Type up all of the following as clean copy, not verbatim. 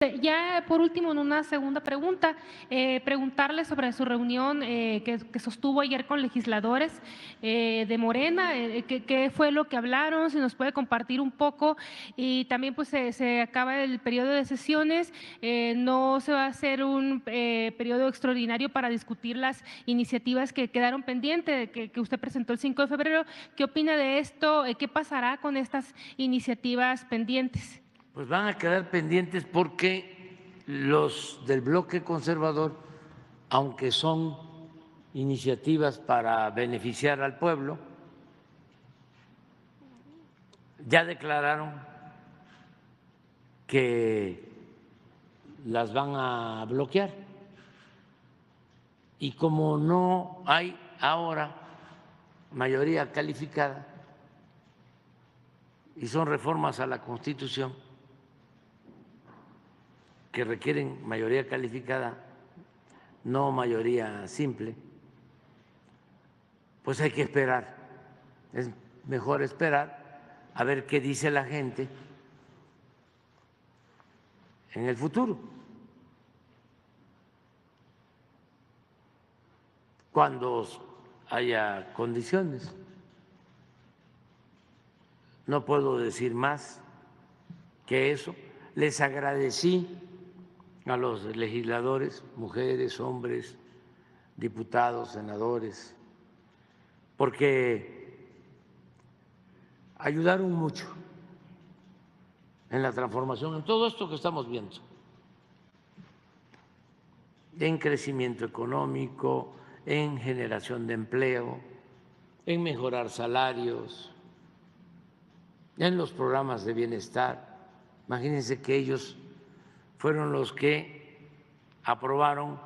Ya por último, en una segunda pregunta, preguntarle sobre su reunión que sostuvo ayer con legisladores de Morena, qué fue lo que hablaron, si nos puede compartir un poco. Y también pues se acaba el periodo de sesiones, no se va a hacer un periodo extraordinario para discutir las iniciativas que quedaron pendientes, que usted presentó el 5 de febrero. ¿Qué opina de esto? ¿Qué pasará con estas iniciativas pendientes? Pues van a quedar pendientes porque los del bloque conservador, aunque son iniciativas para beneficiar al pueblo, ya declararon que las van a bloquear. Y como no hay ahora mayoría calificada y son reformas a la Constitución que requieren mayoría calificada, no mayoría simple, pues hay que esperar. Es mejor esperar a ver qué dice la gente en el futuro, cuando haya condiciones. No puedo decir más que eso. Les agradecí a los legisladores, mujeres, hombres, diputados, senadores, porque ayudaron mucho en la transformación, en todo esto que estamos viendo, en crecimiento económico, en generación de empleo, en mejorar salarios, en los programas de bienestar. Imagínense que ellos fueron los que aprobaron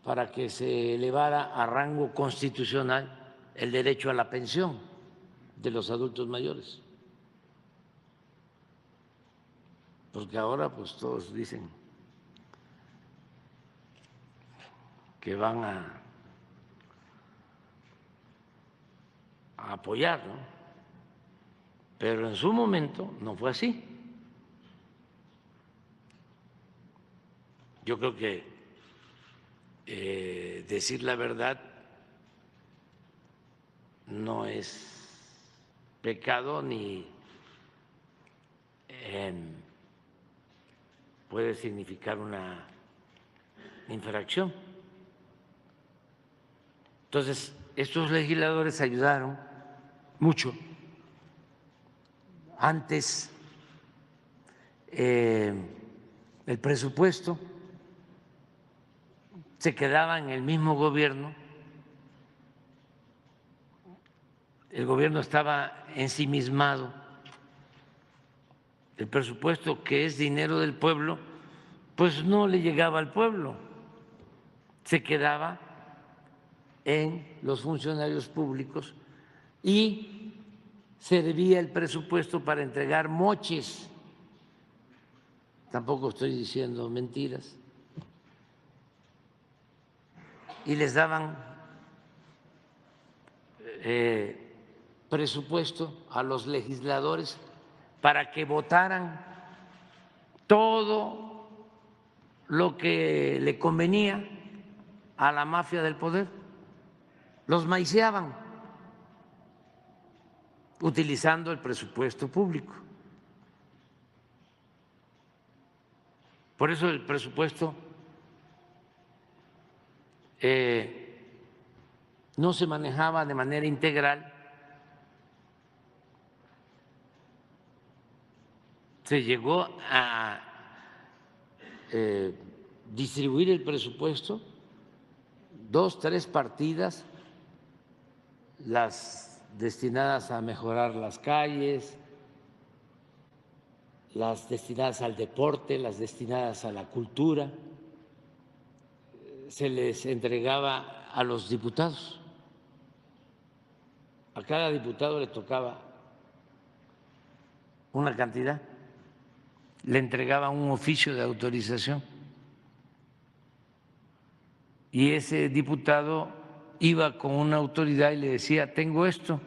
para que se elevara a rango constitucional el derecho a la pensión de los adultos mayores. Porque ahora pues todos dicen que van a apoyar, ¿no? Pero en su momento no fue así. Yo creo que decir la verdad no es pecado ni puede significar una infracción. Entonces, estos legisladores ayudaron mucho. Antes, el presupuesto se quedaba en el mismo gobierno, el gobierno estaba ensimismado, el presupuesto, que es dinero del pueblo, pues no le llegaba al pueblo, se quedaba en los funcionarios públicos y servía el presupuesto para entregar moches. Tampoco estoy diciendo mentiras. Y les daban presupuesto a los legisladores para que votaran todo lo que le convenía a la mafia del poder. Los maiciaban utilizando el presupuesto público. Por eso el presupuesto no se manejaba de manera integral, se llegó a distribuir el presupuesto, 2, 3 partidas, las destinadas a mejorar las calles, las destinadas al deporte, las destinadas a la cultura, se les entregaba a los diputados. A cada diputado le tocaba una cantidad, le entregaban un oficio de autorización y ese diputado iba con una autoridad y le decía: tengo esto.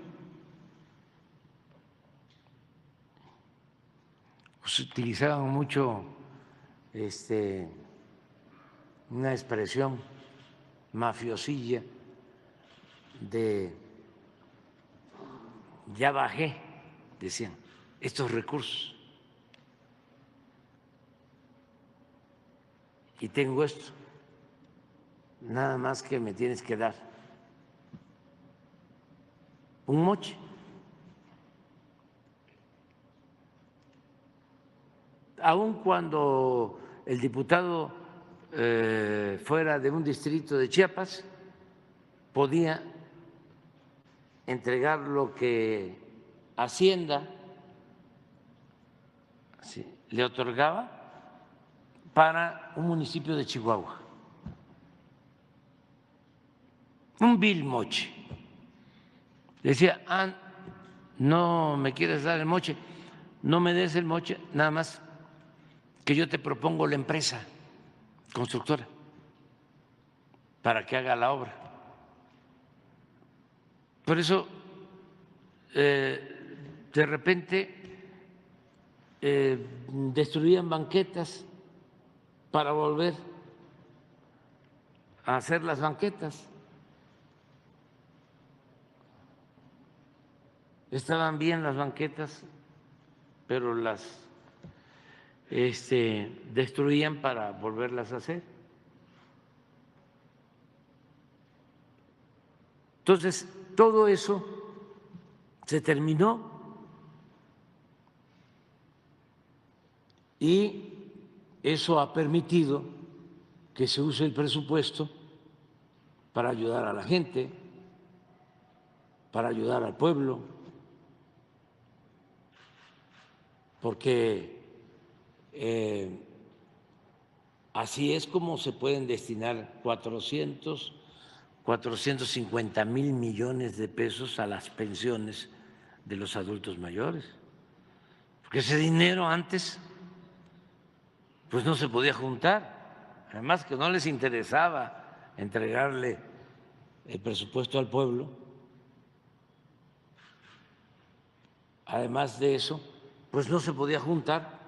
Pues utilizaban mucho una expresión mafiosilla de ya bajé, decían, estos recursos y tengo esto, nada más que me tienes que dar un moche. Aun cuando el diputado fuera de un distrito de Chiapas, podía entregar lo que Hacienda le otorgaba para un municipio de Chihuahua. Un vil moche. Decía, no me quieres dar el moche, no me des el moche, nada más que yo te propongo la empresa constructora para que haga la obra. Por eso, de repente, destruían banquetas para volver a hacer las banquetas. Estaban bien las banquetas, pero las destruían para volverlas a hacer. Entonces, todo eso se terminó y eso ha permitido que se use el presupuesto para ayudar a la gente, para ayudar al pueblo, porque así es como se pueden destinar 450,000 millones de pesos a las pensiones de los adultos mayores, porque ese dinero antes pues no se podía juntar, además que no les interesaba entregarle el presupuesto al pueblo. Además de eso, pues no se podía juntar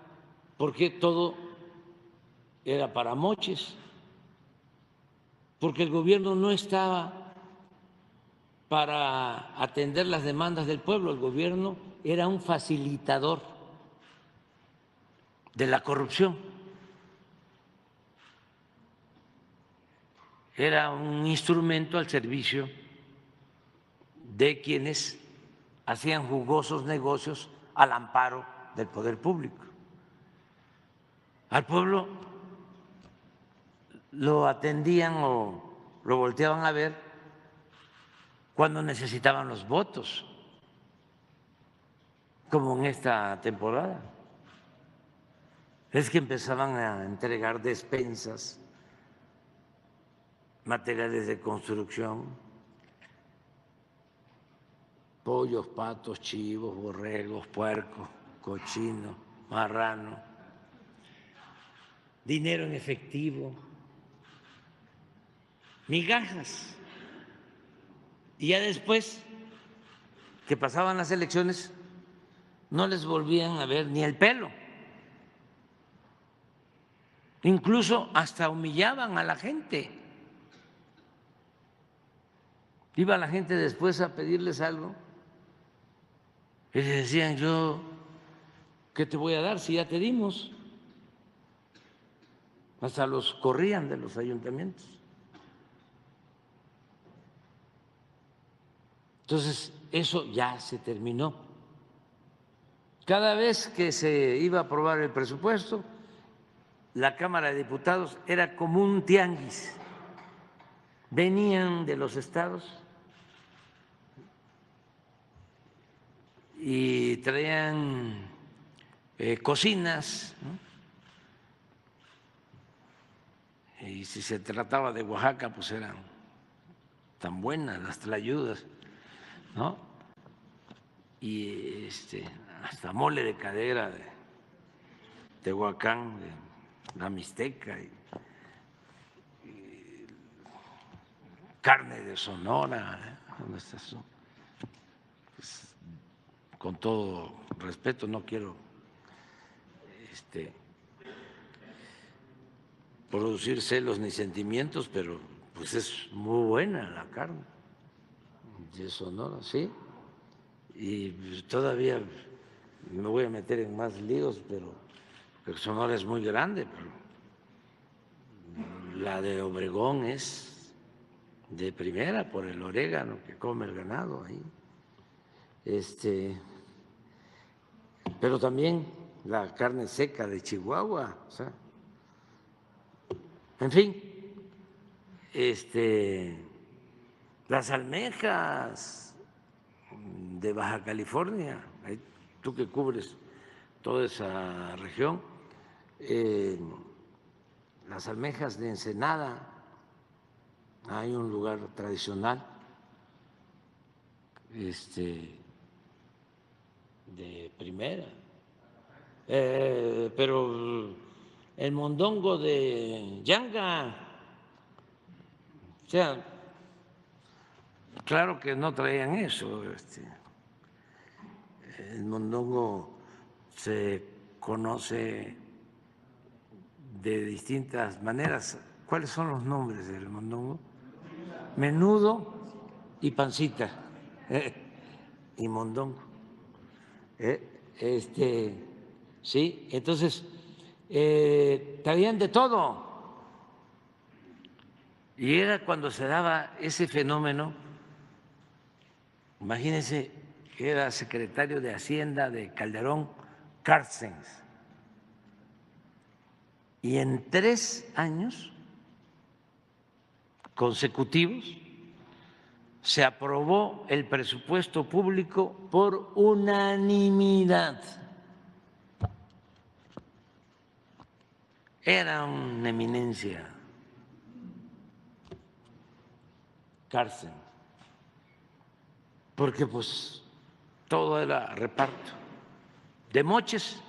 porque todo era para moches, porque el gobierno no estaba para atender las demandas del pueblo, el gobierno era un facilitador de la corrupción, era un instrumento al servicio de quienes hacían jugosos negocios al amparo del poder público. Al pueblo lo atendían o lo volteaban a ver cuando necesitaban los votos, como en esta temporada. Es que empezaban a entregar despensas, materiales de construcción, pollos, patos, chivos, borregos, puercos, cochinos, marrano, dinero en efectivo, migajas. Y ya después que pasaban las elecciones, no les volvían a ver ni el pelo. Incluso hasta humillaban a la gente. Iba la gente después a pedirles algo y les decían, yo, ¿qué te voy a dar si ya te dimos? Hasta los corrían de los ayuntamientos. Entonces, eso ya se terminó. Cada vez que se iba a aprobar el presupuesto, la Cámara de Diputados era como un tianguis. Venían de los estados y traían cocinas, ¿no? Y si se trataba de Oaxaca, pues eran tan buenas las tlayudas, ¿no? Y hasta mole de cadera de Tehuacán, de la Mixteca, y carne de Sonora, ¿dónde está eso? Pues, con todo respeto, no quiero producir celos ni sentimientos, pero pues es muy buena la carne de Sonora, ¿sí? Y todavía me voy a meter en más líos, pero Sonora es muy grande, pero la de Obregón es de primera por el orégano que come el ganado ahí. Pero también la carne seca de Chihuahua, o sea, en fin, las almejas de Baja California, tú que cubres toda esa región, las almejas de Ensenada, hay un lugar tradicional de primera, pero el mondongo de Yanga, o sea, claro que no traían eso. El mondongo se conoce de distintas maneras. ¿Cuáles son los nombres del mondongo? Menudo y pancita y mondongo. Sí, entonces traían de todo. Y era cuando se daba ese fenómeno, imagínense que era secretario de Hacienda de Calderón, Cárcens, y en 3 años consecutivos se aprobó el presupuesto público por unanimidad. Era una eminencia Cárcel, porque pues todo era reparto de moches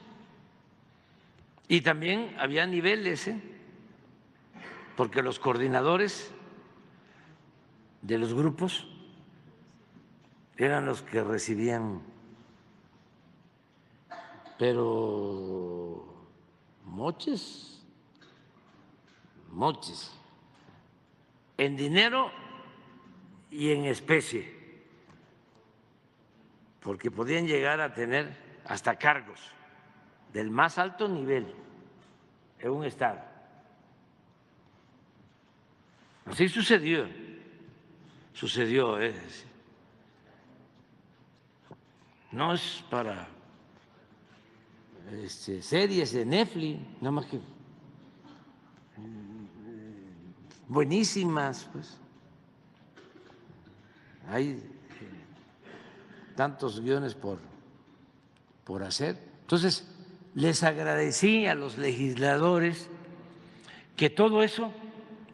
y también había niveles, porque los coordinadores de los grupos eran los que recibían, pero moches, en dinero y en especie, porque podían llegar a tener hasta cargos del más alto nivel en un estado. Así sucedió, no es para series de Netflix, nada más que buenísimas, pues. Hay tantos guiones por hacer. Entonces, les agradecí a los legisladores que todo eso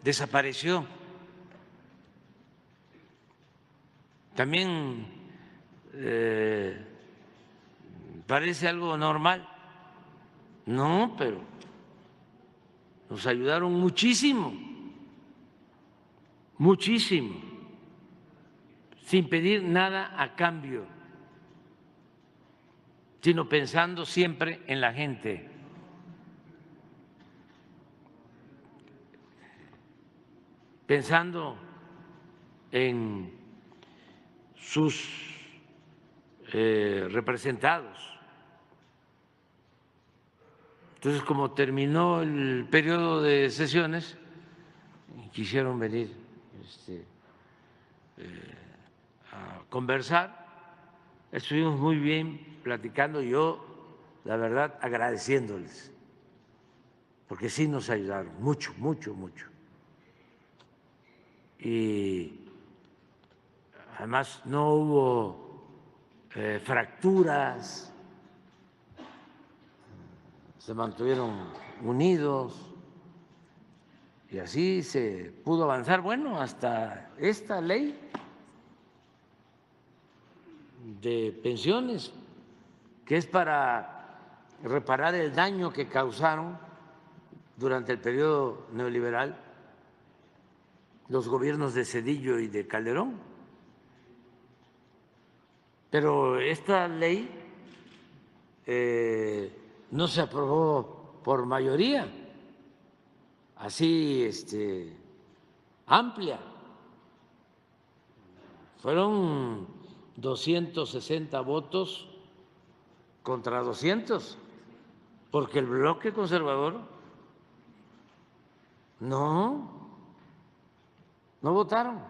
desapareció. También parece algo normal. No, pero nos ayudaron muchísimo, sin pedir nada a cambio, sino pensando siempre en la gente. Pensando en sus representados. Entonces, como terminó el periodo de sesiones, quisieron venir a conversar. Estuvimos muy bien platicando, yo, la verdad, agradeciéndoles, porque sí nos ayudaron mucho. Y además no hubo fracturas, se mantuvieron unidos y así se pudo avanzar, bueno, hasta esta ley de pensiones, que es para reparar el daño que causaron durante el periodo neoliberal los gobiernos de Zedillo y de Calderón. Pero esta ley no se aprobó por mayoría, así amplia. Fueron 260 votos contra 200, porque el bloque conservador no votaron.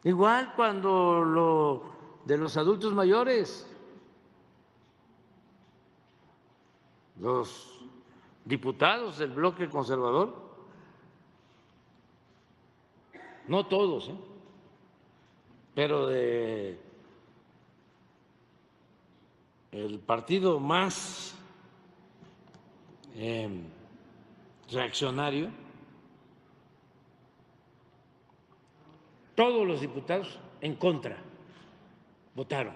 Igual cuando lo de los adultos mayores, los diputados del bloque conservador, no todos, pero de el partido más reaccionario, todos los diputados en contra votaron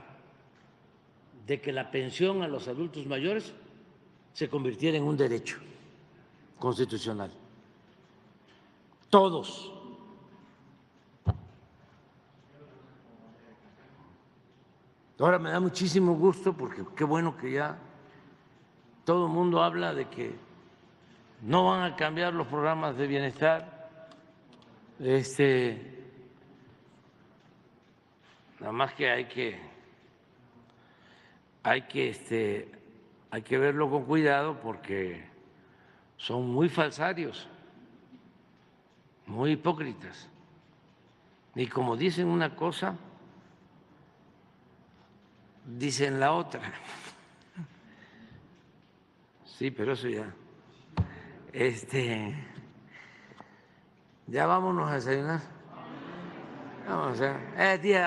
de que la pensión a los adultos mayores se convirtiera en un derecho constitucional. Todos. Ahora me da muchísimo gusto porque qué bueno que ya todo el mundo habla de que no van a cambiar los programas de bienestar. Nada más que hay que verlo con cuidado porque son muy falsarios, muy hipócritas. Y como dicen una cosa, dicen la otra. Sí, pero eso ya. Ya vámonos a desayunar. Vamos a tía.